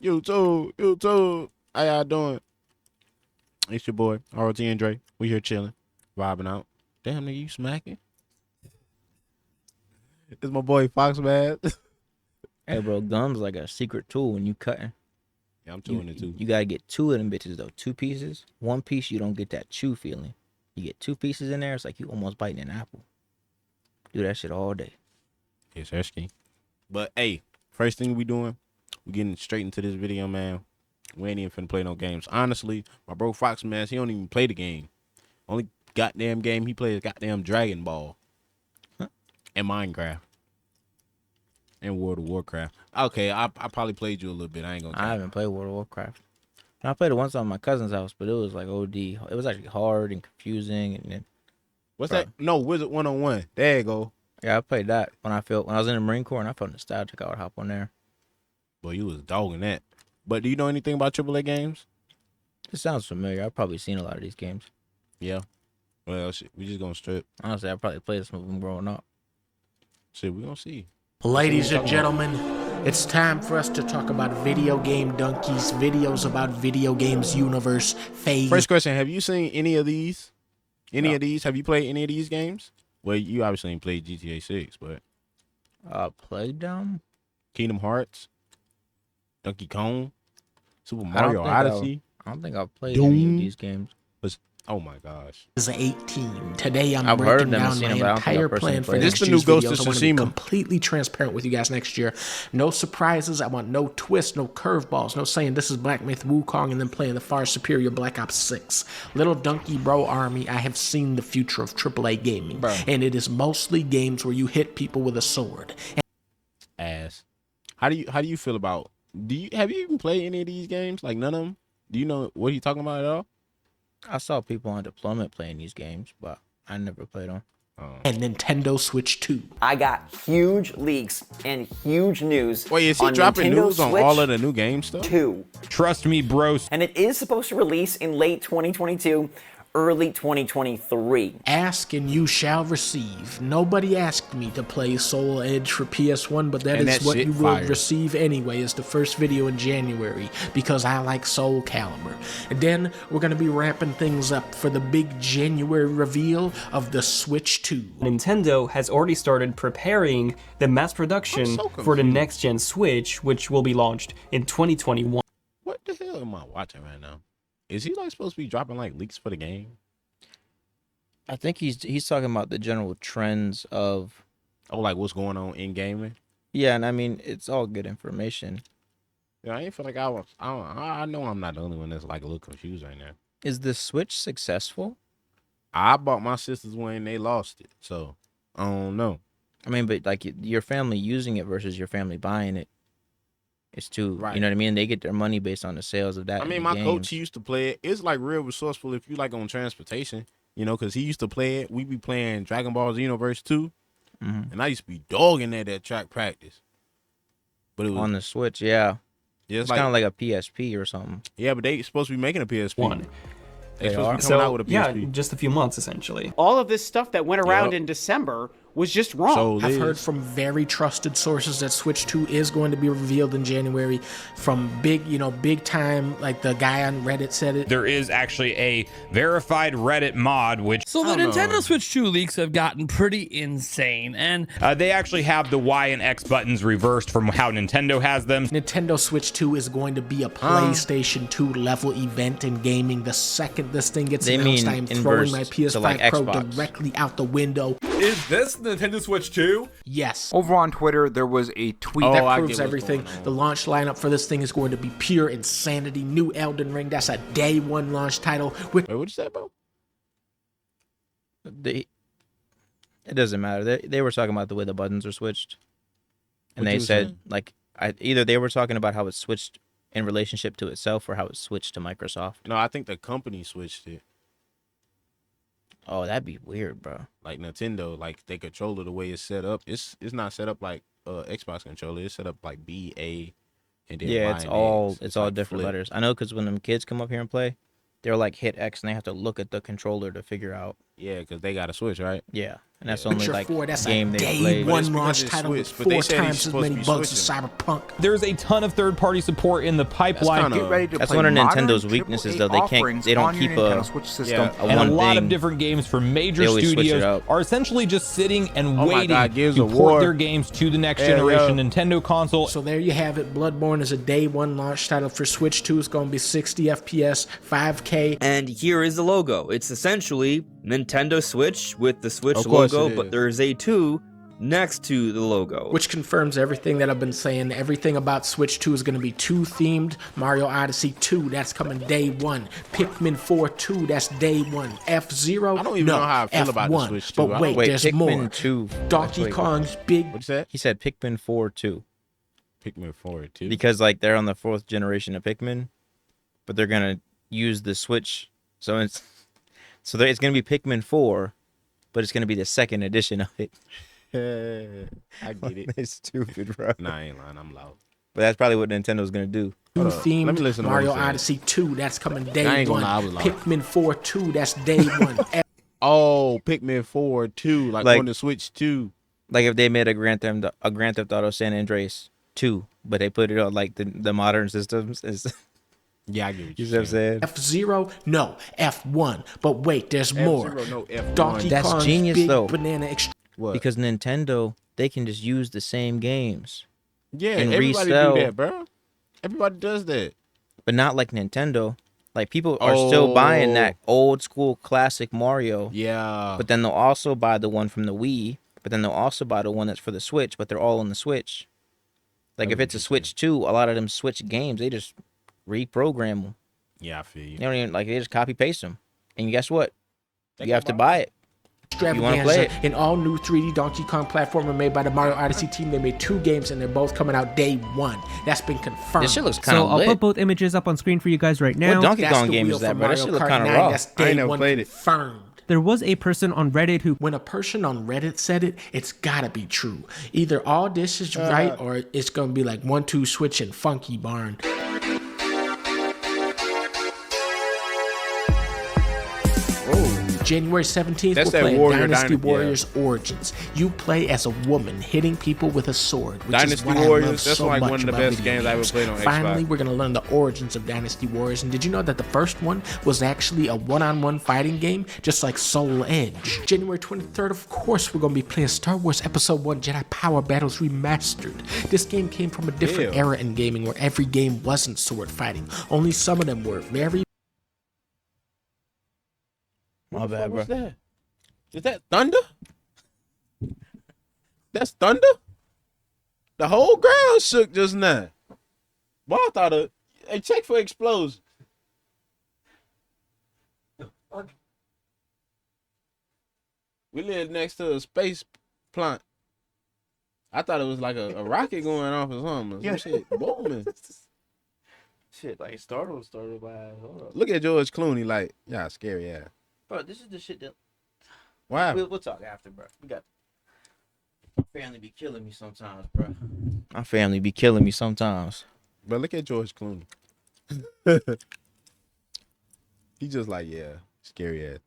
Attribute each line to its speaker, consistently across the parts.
Speaker 1: YouTube. How y'all doing? It's your boy, ROT and Dre. We here chilling, vibing out. Damn, nigga, you smacking? It's my boy Foxmaskdiesel.
Speaker 2: Hey, bro, gum's like a secret tool when you cutting.
Speaker 1: Yeah, I'm chewing it too.
Speaker 2: You gotta get two of them bitches though. Two pieces. One piece, you don't get that chew feeling. You get two pieces in there, it's like you almost biting an apple. Do that shit all day.
Speaker 1: Yes, that's key. But hey, first thing we doing, we getting straight into this video, man. We ain't even finna play no games. Honestly, my bro Foxmask, he don't even play the game. Only goddamn game he plays is goddamn Dragon Ball. And Minecraft. And World of Warcraft. Okay, I probably played you a little bit. I ain't gonna
Speaker 2: I haven't played World of Warcraft. I played it once on my cousin's house, but it was like OD. It was actually hard and confusing. And then,
Speaker 1: what's that? No, Wizard 101. There you go.
Speaker 2: Yeah, I played that when I was in the Marine Corps, and I felt nostalgic. I would hop on there.
Speaker 1: Boy, you was dogging that. But do you know anything about AAA games?
Speaker 2: It sounds familiar. I've probably seen a lot of these games.
Speaker 1: Yeah. Well, shit, we just gonna strip.
Speaker 2: Honestly, I probably played some of them growing up.
Speaker 1: Shit, we gonna see.
Speaker 3: Ladies and gentlemen, it's time for us to talk about Video Game Donkeys, videos about video games universe, phase.
Speaker 1: First question, have you seen any of these? Of these? Have you played any of these games? Well, you obviously ain't played GTA 6, but...
Speaker 2: Played them?
Speaker 1: Kingdom Hearts? Donkey Kong? Super Mario Odyssey?
Speaker 2: I don't think I've played any of these games.
Speaker 1: Oh my gosh.
Speaker 3: Is 18. Today I'm
Speaker 2: I've heard
Speaker 3: breaking
Speaker 2: them and
Speaker 3: down
Speaker 2: seen
Speaker 3: my
Speaker 2: them, but I don't think
Speaker 3: entire
Speaker 2: I've personally
Speaker 3: plan for
Speaker 2: played
Speaker 3: next
Speaker 1: them.
Speaker 3: year's
Speaker 1: This the new Ghost
Speaker 3: videos.
Speaker 1: of
Speaker 3: I want to be
Speaker 1: Tsushima.
Speaker 3: completely transparent with you guys next year. No surprises. I want no twists, no curveballs, no saying this is Black Myth Wukong and then playing the far superior Black Ops 6. Little Donkey Bro Army, I have seen the future of AAA gaming.
Speaker 2: Bro.
Speaker 3: And it is mostly games where you hit people with a sword.
Speaker 1: Ass. How do you feel about... Have you even played any of these games? Like none of them? Do you know what he's talking about at all?
Speaker 2: I saw people on deployment playing these games, but I never played them.
Speaker 3: And Nintendo Switch 2.
Speaker 4: I got huge leaks and huge news.
Speaker 1: Wait, is he
Speaker 4: on
Speaker 1: dropping
Speaker 4: Nintendo
Speaker 1: news on
Speaker 4: Switch
Speaker 1: all of the new game stuff?
Speaker 4: 2.
Speaker 5: Trust me, bros.
Speaker 4: And it is supposed to release in late 2022, early 2023.
Speaker 3: Ask and you shall receive. Nobody asked me to play Soul Edge for PS1, but
Speaker 1: And
Speaker 3: that is
Speaker 1: that
Speaker 3: what
Speaker 1: shit
Speaker 3: you will
Speaker 1: fire.
Speaker 3: receive anyway. It's the first video in January because I like Soul Calibur. And then we're going to be wrapping things up for the big January reveal of the Switch 2.
Speaker 6: Nintendo has already started preparing the mass production for the next-gen Switch, which will be launched in 2021.
Speaker 1: What the hell am I watching right now? Is he like supposed to be dropping like leaks for the game?
Speaker 2: I think he's talking about the general trends of...
Speaker 1: Oh, like what's going on in gaming?
Speaker 2: Yeah, and I mean, it's all good information.
Speaker 1: Yeah, I ain't feel like I know I'm not the only one that's like a little confused right now.
Speaker 2: Is the Switch successful?
Speaker 1: I bought my sisters one and they lost it, so I don't know.
Speaker 2: I mean, but like your family using it versus your family buying it, it's too,
Speaker 1: Right.
Speaker 2: you know what I mean? They get their money based on the sales of that.
Speaker 1: I mean,
Speaker 2: in
Speaker 1: my
Speaker 2: the
Speaker 1: coach,
Speaker 2: games.
Speaker 1: he used to play it. It's like real resourceful if you like on transportation, you know, because he used to play it. We be playing Dragon Ball Xenoverse 2, and I used to be dogging that at track practice. But it was
Speaker 2: On the Switch, yeah.
Speaker 1: yeah,
Speaker 2: It's kind of like a PSP or something.
Speaker 1: yeah, but they supposed to be making a PSP.
Speaker 6: One.
Speaker 1: They supposed
Speaker 2: are?
Speaker 1: to be coming out with a
Speaker 6: Yeah,
Speaker 1: PSP.
Speaker 6: just a few months essentially.
Speaker 7: All of this stuff that went around
Speaker 1: Yep.
Speaker 7: in December was just wrong.
Speaker 1: So
Speaker 3: I've
Speaker 1: Liz,
Speaker 3: heard from very trusted sources that Switch 2 is going to be revealed in January from big time, like the guy on Reddit said it.
Speaker 5: There is actually a verified Reddit mod, which
Speaker 8: So the Nintendo Switch 2 leaks have gotten pretty insane, and
Speaker 5: they actually have the Y and X buttons reversed from how Nintendo has them.
Speaker 3: Nintendo Switch 2 is going to be a PlayStation 2 level event in gaming. The second this thing gets
Speaker 2: They
Speaker 3: announced,
Speaker 2: mean
Speaker 3: I am throwing my
Speaker 2: inversed
Speaker 3: PS5
Speaker 2: to, like,
Speaker 3: Pro
Speaker 2: Xbox.
Speaker 3: directly out the window.
Speaker 9: Is this Nintendo Switch 2?
Speaker 3: Yes.
Speaker 9: Over on Twitter, there was a tweet
Speaker 1: Oh,
Speaker 3: That
Speaker 1: I
Speaker 3: proves
Speaker 1: get what's
Speaker 3: everything.
Speaker 1: going on.
Speaker 3: The launch lineup for this thing is going to be pure insanity. New Elden Ring. That's a day one launch title. With
Speaker 1: wait, what'd you say about?
Speaker 2: It doesn't matter. They were talking about the way the buttons are switched, and
Speaker 1: What
Speaker 2: they
Speaker 1: you
Speaker 2: said
Speaker 1: saying?
Speaker 2: like either they were talking about how it's switched in relationship to itself or how it's switched to Microsoft.
Speaker 1: No, I think the company switched it.
Speaker 2: Oh, that'd be weird, bro.
Speaker 1: Like Nintendo, like they controller the way it's set up. It's not set up like Xbox controller. It's set up like B A, and then
Speaker 2: Yeah,
Speaker 1: Y
Speaker 2: it's
Speaker 1: and
Speaker 2: all
Speaker 1: X.
Speaker 2: it's all
Speaker 1: like
Speaker 2: different
Speaker 1: flipped.
Speaker 2: letters. I know because when them kids come up here and play, they're like hit X and they have to look at the controller to figure out
Speaker 1: Yeah, because they got a Switch, right?
Speaker 2: Yeah, and that's
Speaker 1: Yeah.
Speaker 2: only
Speaker 3: Witcher
Speaker 2: like
Speaker 3: 4, that's
Speaker 2: game
Speaker 3: a
Speaker 2: they
Speaker 3: day
Speaker 2: played.
Speaker 3: one
Speaker 1: it's because
Speaker 3: launch
Speaker 1: it's
Speaker 3: title with
Speaker 1: Switch, but they
Speaker 3: 4
Speaker 1: said he's
Speaker 3: times as
Speaker 1: supposed to
Speaker 3: many
Speaker 1: be
Speaker 3: bugs as
Speaker 1: switching.
Speaker 3: Cyberpunk.
Speaker 5: There's a ton of third-party support in the pipeline.
Speaker 1: kinda-
Speaker 9: Get ready to
Speaker 2: That's
Speaker 9: play
Speaker 2: one of
Speaker 9: modern
Speaker 2: Nintendo's weaknesses,
Speaker 9: AAA
Speaker 2: though. They
Speaker 9: offerings
Speaker 2: don't
Speaker 9: on your
Speaker 2: keep
Speaker 9: Nintendo
Speaker 2: a
Speaker 9: Switch system.
Speaker 2: a
Speaker 5: and a
Speaker 2: one
Speaker 5: lot of
Speaker 2: thing.
Speaker 5: different games from major
Speaker 2: They always switch it
Speaker 5: studios
Speaker 2: up.
Speaker 5: are essentially just sitting and
Speaker 1: Oh my
Speaker 5: waiting
Speaker 1: God, Gears
Speaker 5: to
Speaker 1: of
Speaker 5: port
Speaker 1: War.
Speaker 5: their games to the next
Speaker 1: Hell
Speaker 5: generation
Speaker 1: yeah.
Speaker 5: Nintendo console.
Speaker 3: So there you have it. Bloodborne is a day one launch title for Switch 2. It's going to be 60 FPS, 5K.
Speaker 10: And here is the logo. It's essentially Nintendo Switch with the Switch
Speaker 1: Of course
Speaker 10: logo,
Speaker 1: it
Speaker 10: but
Speaker 1: is.
Speaker 10: there's a 2 next to the logo.
Speaker 3: Which confirms everything that I've been saying. Everything about Switch 2 is going to be 2 themed. Mario Odyssey 2, that's coming day one. Pikmin 4 2, that's day one. F-Zero,
Speaker 1: I don't even
Speaker 3: no,
Speaker 1: know how I feel about the
Speaker 3: F1.
Speaker 1: Switch 2.
Speaker 3: But
Speaker 1: I don't-
Speaker 3: wait,
Speaker 2: Wait,
Speaker 3: there's
Speaker 2: Pikmin
Speaker 3: more.
Speaker 2: 2.
Speaker 3: Donkey
Speaker 2: Wait,
Speaker 3: Kong's big.
Speaker 1: What'd you say?
Speaker 2: He said Pikmin 4 2
Speaker 1: Pikmin 4 too.
Speaker 2: because like they're on the 4th generation of Pikmin, but they're gonna use the Switch, so it's it's gonna be Pikmin 4, but it's gonna be the second edition of it.
Speaker 1: I get it.
Speaker 2: It's stupid, bro.
Speaker 1: Nah, I ain't lying. I'm loud.
Speaker 2: But that's probably what Nintendo's gonna do.
Speaker 1: Hold up.
Speaker 3: Themed
Speaker 1: Let me listen to what
Speaker 3: Mario
Speaker 1: he said.
Speaker 3: Odyssey 2, that's coming
Speaker 1: I
Speaker 3: day
Speaker 1: ain't gonna
Speaker 3: one.
Speaker 1: lie, I was loud.
Speaker 3: Pikmin 4 2, that's day one.
Speaker 1: Oh, Pikmin 4 2, like
Speaker 2: Like-
Speaker 1: on the Switch 2.
Speaker 2: Like if they made a Grand Theft Auto San Andreas 2, but they put it on like the modern systems.
Speaker 1: Yeah, I get what
Speaker 2: You
Speaker 1: you're
Speaker 2: see what I'm saying?
Speaker 3: F-Zero, no, F1. But wait, there's more.
Speaker 1: F-Zero, no, F1.
Speaker 3: Donkey
Speaker 2: That's
Speaker 3: Kong's
Speaker 2: genius,
Speaker 3: big
Speaker 2: though.
Speaker 3: banana extreme.
Speaker 1: What?
Speaker 2: Because Nintendo, they can just use the same games,
Speaker 1: yeah,
Speaker 2: and
Speaker 1: everybody
Speaker 2: resell.
Speaker 1: do that, bro. Everybody does that.
Speaker 2: but not like Nintendo. Like people are still buying that old school classic Mario,
Speaker 1: Yeah.
Speaker 2: but then they'll also buy the one from the Wii, but then they'll also buy the one that's for the Switch, but they're all on the Switch. Like if it's a Switch 2, a lot of them Switch games, they just reprogram them.
Speaker 1: Yeah, I feel you.
Speaker 2: They don't even they just copy paste them. And guess what? You have to buy it.
Speaker 3: Extravaganza,
Speaker 2: play it?
Speaker 3: an all-new 3D Donkey Kong platformer made by the Mario Odyssey team. They made 2 games, and they're both coming out day one. That's been confirmed.
Speaker 2: This shit looks kind
Speaker 11: So
Speaker 2: of
Speaker 11: I'll
Speaker 2: lit.
Speaker 11: put both images up on screen for you guys right now.
Speaker 2: What Donkey
Speaker 3: That's
Speaker 2: Kong
Speaker 3: the
Speaker 2: game
Speaker 3: wheel
Speaker 2: is that,
Speaker 3: for
Speaker 2: bro? That
Speaker 3: Mario
Speaker 2: shit look
Speaker 3: Kart
Speaker 2: kind of
Speaker 3: 9.
Speaker 2: raw.
Speaker 3: That's
Speaker 1: I ain't
Speaker 3: day
Speaker 1: never
Speaker 3: one
Speaker 1: played it.
Speaker 3: confirmed.
Speaker 11: There was a person on Reddit who
Speaker 3: When a person on Reddit said it, it's gotta be true. Either all this is right, or it's gonna be like 1-2 Switch and Funky Barn. January 17th,
Speaker 1: That's
Speaker 3: we're
Speaker 1: that
Speaker 3: playing
Speaker 1: Warrior
Speaker 3: Dynasty
Speaker 1: Dynasty, yeah.
Speaker 3: Warriors Origins. You play as a woman hitting people with a sword, which is
Speaker 1: Dynasty
Speaker 3: what I
Speaker 1: Warriors,
Speaker 3: love
Speaker 1: that's
Speaker 3: so
Speaker 1: like
Speaker 3: much
Speaker 1: one of the
Speaker 3: about
Speaker 1: best
Speaker 3: video
Speaker 1: games I ever
Speaker 3: games.
Speaker 1: played on
Speaker 3: Finally,
Speaker 1: Xbox.
Speaker 3: we're gonna learn the origins of Dynasty Warriors. And did you know that the first one was actually a one-on-one fighting game, just like Soul Edge? January 23rd, of course, we're gonna be playing Star Wars Episode 1 Jedi Power Battles Remastered. This game came from a different
Speaker 1: Ew.
Speaker 3: era in gaming where every game wasn't sword fighting. Only some of them were. Very
Speaker 2: My bad, bro.
Speaker 1: What's that? Is that thunder? That's thunder? The whole ground shook just now. Boy, I thought hey, check for explosion. We live next to a space plant. I thought it was like a rocket going off or something. Some shit booming.
Speaker 2: Shit, like startled by.
Speaker 1: Look at George Clooney like, yeah, scary ass.
Speaker 2: Bro, this is the shit that
Speaker 1: Why?
Speaker 2: we'll talk after, bro. We got my family be killing me sometimes, bro. My family be killing me sometimes.
Speaker 1: But look at George Clooney. He just like, yeah, scary ass.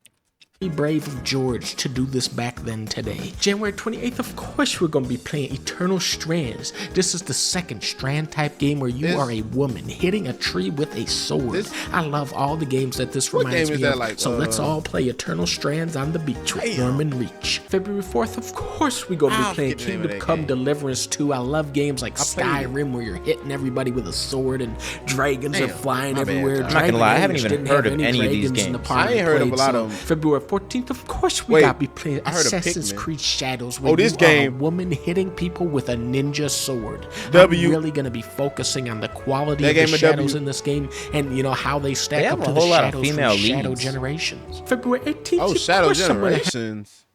Speaker 3: brave of George to do this back then today. January 28th, of course, we're going to be playing Eternal Strands. This is the second Strand type game where you are a woman hitting a tree with a sword. I love all the games that this
Speaker 1: What
Speaker 3: reminds
Speaker 1: game is
Speaker 3: me
Speaker 1: that
Speaker 3: of.
Speaker 1: like,
Speaker 3: So let's all play Eternal Strands on the beach with Norman Reach. February 4th, of course, we're going to be playing
Speaker 1: forget the name of
Speaker 3: Kingdom
Speaker 1: that
Speaker 3: Come
Speaker 1: game.
Speaker 3: Deliverance 2. I love games like
Speaker 1: played it.
Speaker 3: Skyrim where you're hitting everybody with a sword and dragons are flying
Speaker 1: my bad,
Speaker 3: everywhere.
Speaker 1: Tom.
Speaker 2: I'm not gonna lie, I haven't
Speaker 3: Age
Speaker 2: even
Speaker 3: didn't
Speaker 2: heard
Speaker 3: have
Speaker 2: of
Speaker 3: any
Speaker 2: any of these
Speaker 3: dragons in the
Speaker 2: games.
Speaker 3: part
Speaker 1: I ain't heard of a
Speaker 3: played,
Speaker 1: lot
Speaker 3: so
Speaker 1: of 'em.
Speaker 3: February 14th, of course, we
Speaker 1: Wait,
Speaker 3: got to be playing
Speaker 1: I heard of
Speaker 3: Assassin's
Speaker 1: Pikmin.
Speaker 3: Creed Shadows. Where
Speaker 1: this
Speaker 3: you
Speaker 1: game-
Speaker 3: are a woman hitting people with a ninja sword.
Speaker 1: W.
Speaker 3: I'm really going to be focusing on the quality
Speaker 1: That
Speaker 3: of the
Speaker 1: game a
Speaker 3: shadows
Speaker 1: W.
Speaker 3: in this game and, you know, how they stack
Speaker 2: They
Speaker 3: up
Speaker 2: have
Speaker 3: to
Speaker 2: a
Speaker 3: the
Speaker 2: whole lot of
Speaker 3: shadows
Speaker 2: female
Speaker 3: from Shadow
Speaker 2: leads.
Speaker 3: Generations. February 18th,
Speaker 1: Oh,
Speaker 3: of
Speaker 1: Shadow
Speaker 3: course, I'm gonna have
Speaker 1: Generations.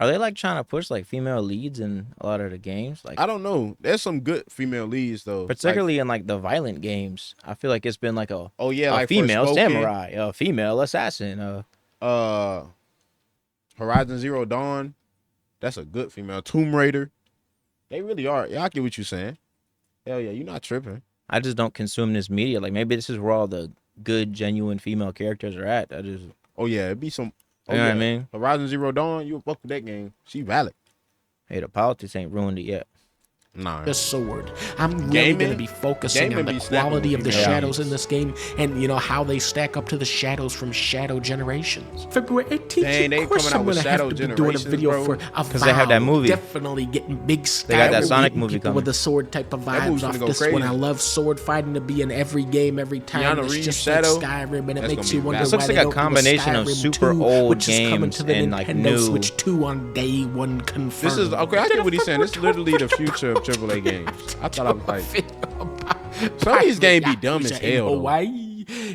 Speaker 2: Are they like trying to push like female leads in a lot of the games? Like
Speaker 1: I don't know. There's some good female leads though.
Speaker 2: particularly in like the violent games. I feel like it's been like a
Speaker 1: Oh yeah,
Speaker 2: a
Speaker 1: like
Speaker 2: female
Speaker 1: Forspoken,
Speaker 2: samurai, a female assassin.
Speaker 1: Horizon Zero Dawn. That's a good female. Tomb Raider. They really are. Yeah, I get what you're saying. Hell yeah, you're not tripping.
Speaker 2: I just don't consume this media. Like maybe this is where all the good, genuine female characters are at. I just
Speaker 1: Oh yeah, it'd be some. Oh,
Speaker 2: You know
Speaker 1: yeah.
Speaker 2: what I mean?
Speaker 1: Horizon Zero Dawn, you fuck with that game. She valid.
Speaker 2: Hey, the politics ain't ruined it yet.
Speaker 1: Nah.
Speaker 3: The sword. I'm really
Speaker 1: Gaming-
Speaker 3: going to be focusing
Speaker 1: gaming
Speaker 3: on the
Speaker 1: be snapping
Speaker 3: quality
Speaker 1: with
Speaker 3: of the
Speaker 1: female
Speaker 3: shadows
Speaker 1: leads.
Speaker 3: in this game and, you know, how they stack up to the shadows from Shadow Generations. February 18th,
Speaker 1: Dang, they
Speaker 3: of course
Speaker 1: coming out
Speaker 3: I'm
Speaker 1: with
Speaker 3: going to have
Speaker 1: Shadow
Speaker 3: to be doing a
Speaker 1: Generations,
Speaker 3: video
Speaker 1: bro.
Speaker 3: for a
Speaker 2: 'Cause they have that movie.
Speaker 3: Definitely getting big Skyrim.
Speaker 2: They got that Sonic
Speaker 3: hitting
Speaker 2: movie
Speaker 3: people
Speaker 2: coming.
Speaker 3: with the sword type of
Speaker 1: That movie's
Speaker 3: vibes off
Speaker 1: finna go
Speaker 3: this one.
Speaker 1: crazy.
Speaker 3: I love sword fighting to be in every game, every time.
Speaker 1: Keanu
Speaker 3: It's
Speaker 1: Reeves
Speaker 3: just
Speaker 1: Shadow,
Speaker 3: like Skyrim, and it
Speaker 1: that's
Speaker 3: makes
Speaker 1: gonna
Speaker 3: you
Speaker 1: be
Speaker 3: wonder
Speaker 1: valid.
Speaker 2: This
Speaker 3: why
Speaker 2: looks
Speaker 3: they
Speaker 2: like a
Speaker 3: don't do
Speaker 2: combination of
Speaker 3: Skyrim
Speaker 2: super
Speaker 3: 2,
Speaker 2: old
Speaker 3: which is coming
Speaker 2: games
Speaker 3: to the
Speaker 2: and, like,
Speaker 3: Nintendo
Speaker 2: new-
Speaker 3: Switch 2 on day one confirmed.
Speaker 1: This is okay. I get what he's saying. This is literally the future of AAA games. I thought I was like, some of these games be dumb as
Speaker 3: in
Speaker 1: hell. Though.
Speaker 3: Hawaii.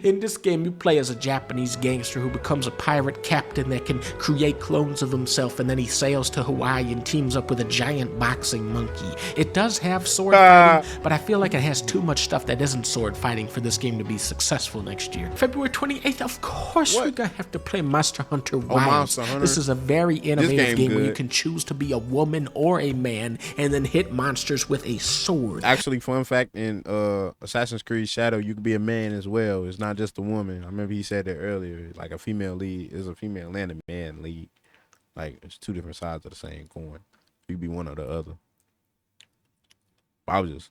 Speaker 3: In this game, you play as a Japanese gangster who becomes a pirate captain that can create clones of himself, and then he sails to Hawaii and teams up with a giant boxing monkey. It does have sword fighting, but I feel like it has too much stuff that isn't sword fighting for this game to be successful next year. February 28th, of course, we're gonna have to play Monster Hunter Wilds.
Speaker 1: Monster Hunter.
Speaker 3: This is a very innovative
Speaker 1: game
Speaker 3: game where you
Speaker 1: good.
Speaker 3: can choose to be a woman or a man and then hit monsters with a sword.
Speaker 1: Actually, fun fact, in Assassin's Creed Shadow, you can be a man as well. It's not just a woman. I remember he said that earlier. Like a female lead is a female and a man lead. Like it's two different sides of the same coin. You be one or the other. I was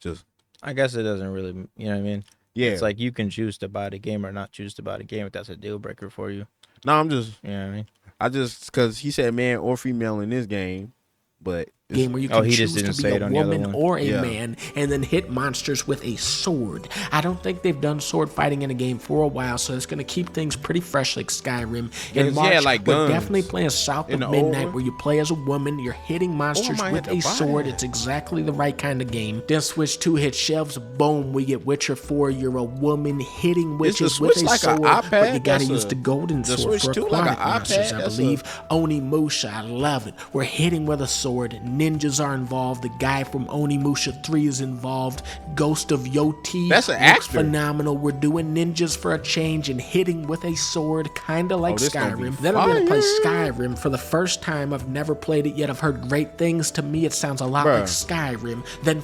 Speaker 1: just
Speaker 2: I guess it doesn't really, you know what I mean?
Speaker 1: yeah.
Speaker 2: It's like you can choose to buy the game or not choose to buy the game if that's a deal breaker for you.
Speaker 1: no, I'm just
Speaker 2: You know what I mean?
Speaker 1: because he said man or female in this game, but
Speaker 3: Game where you
Speaker 2: Oh,
Speaker 3: can
Speaker 2: he just
Speaker 3: choose
Speaker 2: didn't
Speaker 3: to be
Speaker 2: say it
Speaker 3: a
Speaker 2: on the other
Speaker 3: woman
Speaker 2: one.
Speaker 3: or a
Speaker 1: Yeah.
Speaker 3: man and then hit monsters with a sword. I don't think they've done sword fighting in a game for a while, so it's going to keep things pretty fresh like Skyrim.
Speaker 1: Yeah,
Speaker 3: In March,
Speaker 1: like
Speaker 3: we're
Speaker 1: guns.
Speaker 3: definitely playing South
Speaker 1: In
Speaker 3: of
Speaker 1: the old
Speaker 3: Midnight
Speaker 1: one.
Speaker 3: where you play as a woman, you're hitting monsters
Speaker 1: might
Speaker 3: with
Speaker 1: have
Speaker 3: a
Speaker 1: to buy
Speaker 3: sword.
Speaker 1: that.
Speaker 3: It's exactly the right kind of game. Then Switch 2 hit shelves, boom, we get Witcher 4. You're a woman hitting
Speaker 1: Is the
Speaker 3: witches with
Speaker 1: Switch
Speaker 3: a
Speaker 1: like a
Speaker 3: sword, but
Speaker 1: iPad?
Speaker 3: you gotta
Speaker 1: That's
Speaker 3: use
Speaker 1: a-
Speaker 3: the golden
Speaker 1: the
Speaker 3: sword
Speaker 1: Switch
Speaker 3: for
Speaker 1: 2 like
Speaker 3: aquatic
Speaker 1: a
Speaker 3: monsters,
Speaker 1: iPad?
Speaker 3: I
Speaker 1: That's
Speaker 3: believe. Onimusha, I love it. We're hitting with a sword. Ninjas are involved. The guy from Onimusha 3 is involved. Ghost of Yoti.
Speaker 1: That's an
Speaker 3: looks
Speaker 1: actor.
Speaker 3: phenomenal. We're doing ninjas for a change and hitting with a sword, kind of like
Speaker 1: this gonna be
Speaker 3: Skyrim. Then I'm going to play
Speaker 1: fire.
Speaker 3: Skyrim for the first time. I've never played it yet. I've heard great things. To me, it sounds a lot
Speaker 1: Bruh.
Speaker 3: like Skyrim. Then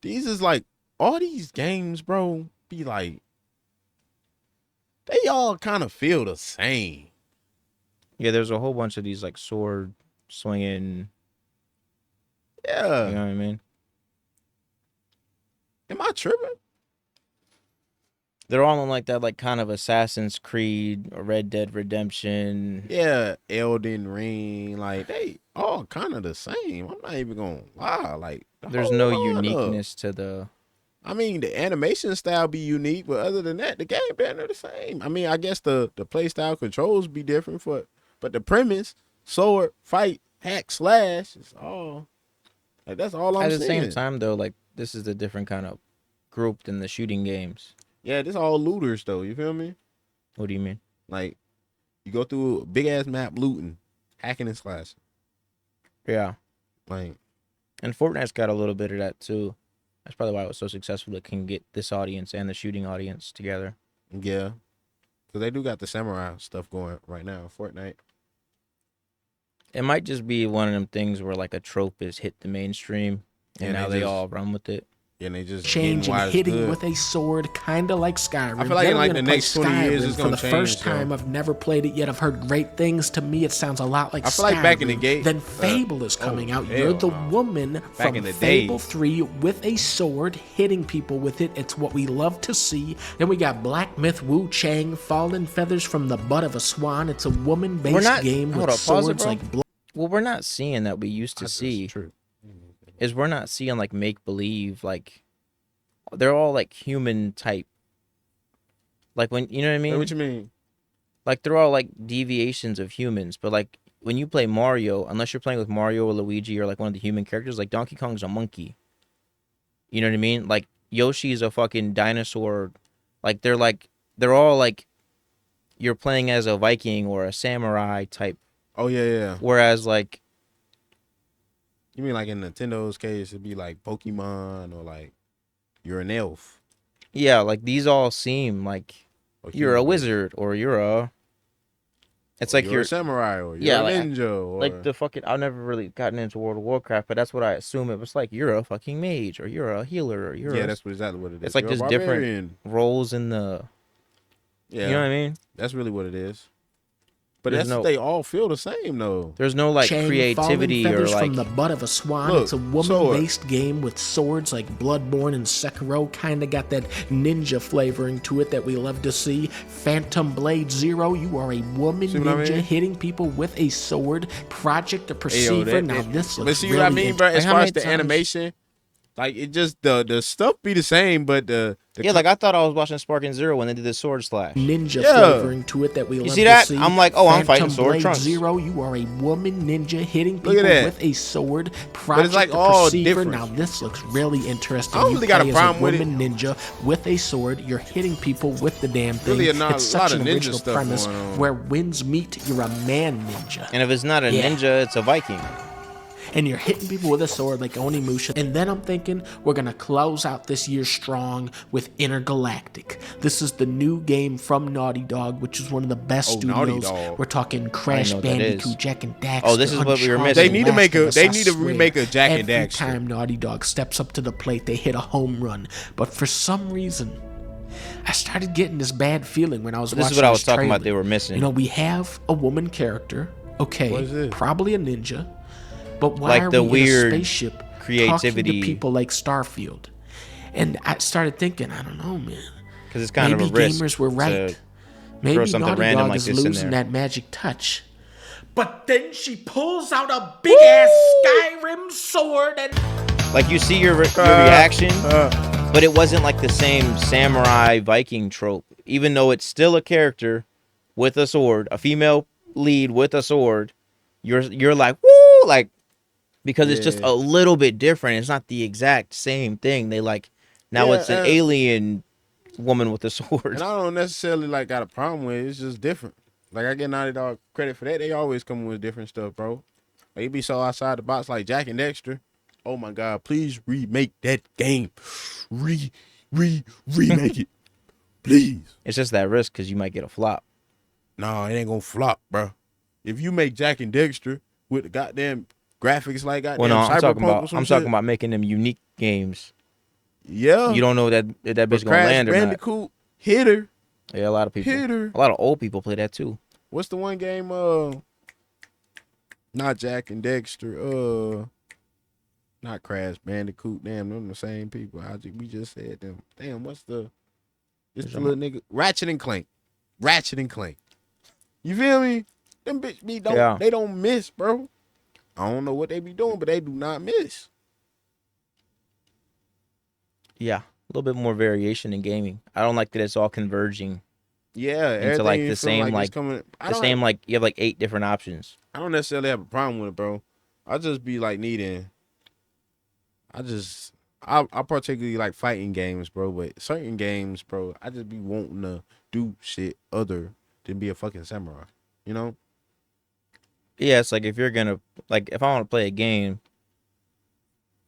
Speaker 1: these is like all these games, bro. Be like they all kind of feel the same.
Speaker 2: Yeah, there's a whole bunch of these like sword swinging,
Speaker 1: Yeah.
Speaker 2: you know what I mean?
Speaker 1: Am I tripping?
Speaker 2: They're all on like that like kind of Assassin's Creed or Red Dead Redemption.
Speaker 1: Yeah, Elden Ring, like they all kind of the same. I'm not even gonna lie. Like
Speaker 2: There's no
Speaker 1: hold up.
Speaker 2: uniqueness to the.
Speaker 1: I mean, the animation style be unique, but other than that, the game they're the same. I mean, I guess the play style controls be different, but the premise, sword, fight, hack, slash, it's all like that's all I'm
Speaker 2: At the
Speaker 1: seeing.
Speaker 2: same time, though, like this is a different kind of group than the shooting games.
Speaker 1: Yeah, this all looters though. You feel me?
Speaker 2: What do you mean?
Speaker 1: Like you go through a big ass map looting, hacking and slashing.
Speaker 2: Yeah,
Speaker 1: Like
Speaker 2: and Fortnite's got a little bit of that too. That's probably why it was so successful. It can get this audience and the shooting audience together.
Speaker 1: yeah, because they do got the samurai stuff going right now. Fortnite.
Speaker 2: It might just be one of them things where like a trope is hit the mainstream, and
Speaker 1: Yeah,
Speaker 2: now
Speaker 1: they
Speaker 2: they
Speaker 1: just-
Speaker 2: all run with it.
Speaker 1: And they just
Speaker 3: change
Speaker 1: getting why
Speaker 3: and
Speaker 1: it's
Speaker 3: hitting
Speaker 1: good.
Speaker 3: with a sword, kind of like Skyrim.
Speaker 1: I feel like in,
Speaker 3: Then
Speaker 1: like,
Speaker 3: I'm
Speaker 1: the
Speaker 3: gonna
Speaker 1: next
Speaker 3: play
Speaker 1: 20 years,
Speaker 3: Skyrim
Speaker 1: it's
Speaker 3: for
Speaker 1: gonna
Speaker 3: the first
Speaker 1: change,
Speaker 3: time.
Speaker 1: though.
Speaker 3: I've never played it yet. I've heard great things. To me, it sounds a lot like
Speaker 1: I feel like back in the
Speaker 3: Skyrim.
Speaker 1: gate-
Speaker 3: Then Fable is coming out.
Speaker 1: hell
Speaker 3: You're the
Speaker 1: no.
Speaker 3: woman from
Speaker 1: in the
Speaker 3: Fable
Speaker 1: day.
Speaker 3: 3 with a sword, hitting people with it. It's what we love to see. Then we got Black Myth Wu Chang, Fallen Feathers from the Butt of a Swan. It's a woman-based game with
Speaker 2: hold up, pause it,
Speaker 3: swords
Speaker 2: bro.
Speaker 3: like blood.
Speaker 2: What we're not seeing that we used to see
Speaker 1: True.
Speaker 2: is we're not seeing like make believe, like they're all like human type. Like when you know what I mean?
Speaker 1: What you mean?
Speaker 2: Like they're all like deviations of humans, but like when you play Mario, unless you're playing with Mario or Luigi or like one of the human characters, like Donkey Kong's a monkey. You know what I mean? Like Yoshi's a fucking dinosaur. Like they're all like you're playing as a Viking or a samurai type.
Speaker 1: Oh yeah.
Speaker 2: Whereas like
Speaker 1: You mean like in Nintendo's case, it'd be like Pokemon or like you're an elf.
Speaker 2: yeah, like these all seem like
Speaker 1: Or
Speaker 2: you're a
Speaker 1: human.
Speaker 2: wizard or you're a. It's
Speaker 1: Or
Speaker 2: like
Speaker 1: you're
Speaker 2: you're
Speaker 1: a samurai or you're
Speaker 2: yeah,
Speaker 1: a
Speaker 2: like-
Speaker 1: ninja or
Speaker 2: like the fucking. I've never really gotten into World of Warcraft, but that's what I assume it was like. You're a fucking mage or you're a healer or you're
Speaker 1: yeah,
Speaker 2: a,
Speaker 1: that's exactly what it is.
Speaker 2: It's like
Speaker 1: You're a
Speaker 2: just different
Speaker 1: barbarian.
Speaker 2: roles in the.
Speaker 1: Yeah,
Speaker 2: You know what I mean?
Speaker 1: that's really what it is. But
Speaker 2: There's
Speaker 1: they all feel the same though.
Speaker 2: There's no like
Speaker 3: Chang,
Speaker 2: creativity
Speaker 3: falling
Speaker 2: or
Speaker 3: feathers
Speaker 2: like
Speaker 3: from the butt of a swan.
Speaker 1: Look,
Speaker 3: It's a woman-based game with swords like Bloodborne and Sekiro. Kind of got that ninja flavoring to it that we love to see. Phantom Blade Zero. You are a woman
Speaker 1: See what I
Speaker 3: ninja
Speaker 1: mean?
Speaker 3: hitting people with a sword. Project the Perceiver. Now this looks
Speaker 1: But see
Speaker 3: really
Speaker 1: what I mean, bro? As
Speaker 2: Like, how
Speaker 1: far
Speaker 2: many
Speaker 1: as the
Speaker 2: times-
Speaker 1: animation, like it just the stuff be the same, but the
Speaker 2: yeah, like I thought I was watching Sparking Zero when they did the sword slash.
Speaker 3: ninja
Speaker 1: Yeah.
Speaker 3: flavoring to it that we love
Speaker 2: see
Speaker 3: to
Speaker 2: that?
Speaker 3: see.
Speaker 2: I'm like, oh, I'm fighting
Speaker 3: Phantom
Speaker 2: sword
Speaker 3: Blade
Speaker 2: trunks.
Speaker 3: Zero, you are a woman ninja hitting
Speaker 1: Look
Speaker 3: people
Speaker 1: at that.
Speaker 3: with a sword. Project
Speaker 1: like
Speaker 3: the
Speaker 1: all
Speaker 3: Perceiver.
Speaker 1: different.
Speaker 3: Now this looks really interesting.
Speaker 1: I don't
Speaker 3: You
Speaker 1: really got a
Speaker 3: play as
Speaker 1: problem with it.
Speaker 3: woman ninja with a sword. You're hitting people with the damn thing.
Speaker 1: Really
Speaker 3: It's
Speaker 1: a
Speaker 3: such
Speaker 1: lot
Speaker 3: an
Speaker 1: of ninja
Speaker 3: original
Speaker 1: stuff
Speaker 3: premise
Speaker 1: going on.
Speaker 3: where winds meet. You're a man ninja.
Speaker 2: And if it's not a
Speaker 3: Yeah.
Speaker 2: ninja, it's a Viking.
Speaker 3: And you're hitting people with a sword like Onimusha. And then I'm thinking we're gonna close out this year strong with Intergalactic. This is the new game from Naughty Dog, which is one of the best
Speaker 1: Naughty
Speaker 3: studios.
Speaker 1: Dog.
Speaker 3: We're talking Crash
Speaker 2: know what that is.
Speaker 3: Bandicoot, Jack and Daxter.
Speaker 2: Oh, this is what we were
Speaker 3: Uncharted,
Speaker 2: missing.
Speaker 1: They need to
Speaker 3: Last
Speaker 1: make
Speaker 3: of
Speaker 1: a
Speaker 3: Us,
Speaker 1: they
Speaker 3: I
Speaker 1: need to
Speaker 3: swear.
Speaker 1: remake a Jack and
Speaker 3: Every
Speaker 1: Daxter.
Speaker 3: time Naughty Dog steps up to the plate, they hit a home run. But for some reason, I started getting this bad feeling when I was
Speaker 2: This
Speaker 3: watching
Speaker 2: is what I was
Speaker 3: this
Speaker 2: talking about.
Speaker 3: trailer.
Speaker 2: They were missing.
Speaker 3: You know, we have a woman character. Okay,
Speaker 1: What is this?
Speaker 3: probably a ninja. But why
Speaker 2: Like
Speaker 3: are
Speaker 2: the
Speaker 3: we
Speaker 2: weird
Speaker 3: in a spaceship
Speaker 2: creativity.
Speaker 3: talking to people like Starfield? And I started thinking, I don't know, man.
Speaker 2: Because it's kind
Speaker 3: Maybe
Speaker 2: of a risk.
Speaker 3: gamers were right.
Speaker 2: to
Speaker 3: Maybe
Speaker 2: something
Speaker 3: Naughty
Speaker 2: random
Speaker 3: Dog
Speaker 2: like
Speaker 3: is
Speaker 2: this in
Speaker 3: losing
Speaker 2: there.
Speaker 3: that magic touch. But then she pulls out a big ass Skyrim sword and
Speaker 2: Like you see your reaction, but it wasn't like the same samurai Viking trope. Even though it's still a character with a sword, a female lead with a sword, you're like woo, like because it's just
Speaker 1: Yeah.
Speaker 2: a little bit different. It's not the exact same thing. They like now
Speaker 1: Yeah,
Speaker 2: it's an alien woman with a sword.
Speaker 1: And I don't necessarily like got a problem with it. It's just different. Like I get Naughty Dog credit for that. They always come with different stuff, bro. Like you be so outside the box like Jack and Dexter. Oh my God, please remake that game. Remake it. Please.
Speaker 2: It's just that risk because you might get a flop.
Speaker 1: No, it ain't gonna flop, bro. If you make Jack and Dexter with the goddamn graphics like goddamn
Speaker 2: Well, no, I'm talking
Speaker 1: Cyberpunk or
Speaker 2: about
Speaker 1: some
Speaker 2: I'm
Speaker 1: shit,
Speaker 2: talking about making them unique games.
Speaker 1: yeah.
Speaker 2: You don't know that bitch
Speaker 1: But
Speaker 2: gonna
Speaker 1: Crash
Speaker 2: land or not.
Speaker 1: Bandicoot hitter.
Speaker 2: Yeah, a lot of people.
Speaker 1: Hitter.
Speaker 2: A lot of old people play that too.
Speaker 1: What's the one game? Not Jack and Dexter. Not Crash Bandicoot. Damn, them the same people. We just said them. Damn, what's the? It's the little nigga. Ratchet and Clank. Ratchet and Clank. You feel me? Them bitch be don't.
Speaker 2: Yeah.
Speaker 1: They don't miss, bro. I don't know what they be doing, but they do not miss.
Speaker 2: Yeah, a little bit more variation in gaming. I don't like that it's all converging
Speaker 1: Yeah,
Speaker 2: into like
Speaker 1: everything
Speaker 2: the
Speaker 1: feel
Speaker 2: same
Speaker 1: it's
Speaker 2: like
Speaker 1: coming.
Speaker 2: the same like you have like 8 different options.
Speaker 1: I don't necessarily have a problem with it, bro. I just be like needing. I particularly like fighting games, bro. But certain games, bro, I just be wanting to do shit other than be a fucking samurai. You know?
Speaker 2: Yeah, it's like if you're gonna like if I want to play a game,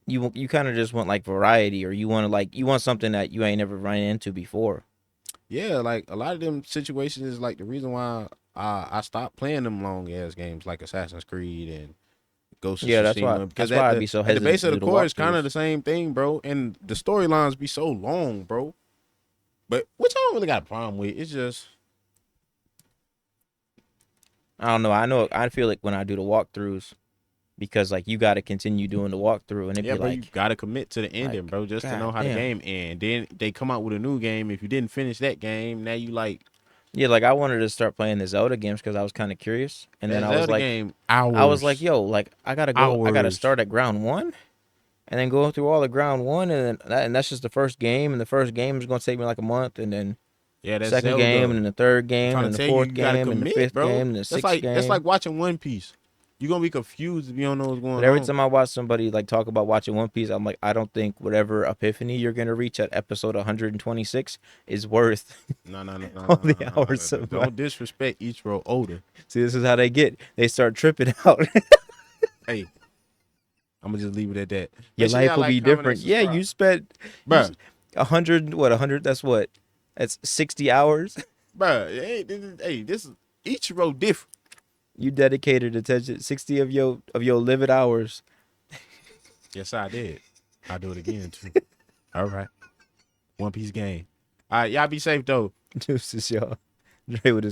Speaker 2: you kind of just want like variety, or you want something that you ain't never run into before.
Speaker 1: Yeah, like a lot of them situations is like the reason why I stopped playing them long ass games like Assassin's Creed and Ghost of
Speaker 2: Yeah,
Speaker 1: Tsushima.
Speaker 2: that's why.
Speaker 1: Because
Speaker 2: That's why
Speaker 1: at
Speaker 2: I'd be so
Speaker 1: at the
Speaker 2: hesitant
Speaker 1: base
Speaker 2: to
Speaker 1: of
Speaker 2: do
Speaker 1: the
Speaker 2: the
Speaker 1: core is kind
Speaker 2: walkthroughs.
Speaker 1: of the same thing, bro. And the storylines be so long, bro. But which I don't really got a problem with. It's just
Speaker 2: I don't know. I feel like when I do the walkthroughs, because like you got to continue doing the walkthrough, and it'd
Speaker 1: yeah,
Speaker 2: be
Speaker 1: bro.
Speaker 2: like
Speaker 1: You gotta commit to the ending,
Speaker 2: like,
Speaker 1: bro, just to know how
Speaker 2: goddamn.
Speaker 1: the game end. Then they come out with a new game. If you didn't finish that game, now you like
Speaker 2: yeah, like I wanted to start playing the Zelda games because I was kind of curious, and then
Speaker 1: that
Speaker 2: I was
Speaker 1: Zelda
Speaker 2: like,
Speaker 1: game.
Speaker 2: I was like,
Speaker 1: Hours.
Speaker 2: yo, like I gotta
Speaker 1: Hours.
Speaker 2: start at ground 1, and then go through all the ground 1, and that's just the first game, and the first game is gonna take me like a month, and then
Speaker 1: Yeah, that's
Speaker 2: second
Speaker 1: Zelda.
Speaker 2: game, and then the third
Speaker 1: I'm
Speaker 2: game,
Speaker 1: trying
Speaker 2: and
Speaker 1: to
Speaker 2: the
Speaker 1: tell
Speaker 2: fourth
Speaker 1: you gotta
Speaker 2: game, and the
Speaker 1: commit,
Speaker 2: fifth
Speaker 1: bro.
Speaker 2: game, and the
Speaker 1: That's
Speaker 2: sixth
Speaker 1: like
Speaker 2: game.
Speaker 1: that's like watching One Piece. You're gonna be confused if you don't know what's going
Speaker 2: But every
Speaker 1: on.
Speaker 2: time I watch somebody like talk about watching One Piece, I'm like, I don't think whatever epiphany you're gonna reach at episode 126 is worth
Speaker 1: No,
Speaker 2: all the hours of
Speaker 1: Don't disrespect Ichiro Oda.
Speaker 2: See, this is how they get. They start tripping out.
Speaker 1: Hey, I'm gonna just leave it at that.
Speaker 2: Your
Speaker 1: Make sure
Speaker 2: life
Speaker 1: y'all
Speaker 2: will
Speaker 1: like,
Speaker 2: be
Speaker 1: comment, and
Speaker 2: different. Yeah,
Speaker 1: subscribe.
Speaker 2: you spent
Speaker 1: Bruh.
Speaker 2: 100. That's what? That's 60 hours.
Speaker 1: Bruh, hey, this is Ichiro different.
Speaker 2: You dedicated attention 60 of your livid hours.
Speaker 1: Yes, I did. I'll do it again too. All right. One Piece game. All right, y'all be safe though.
Speaker 2: Deuces, y'all. Dre with his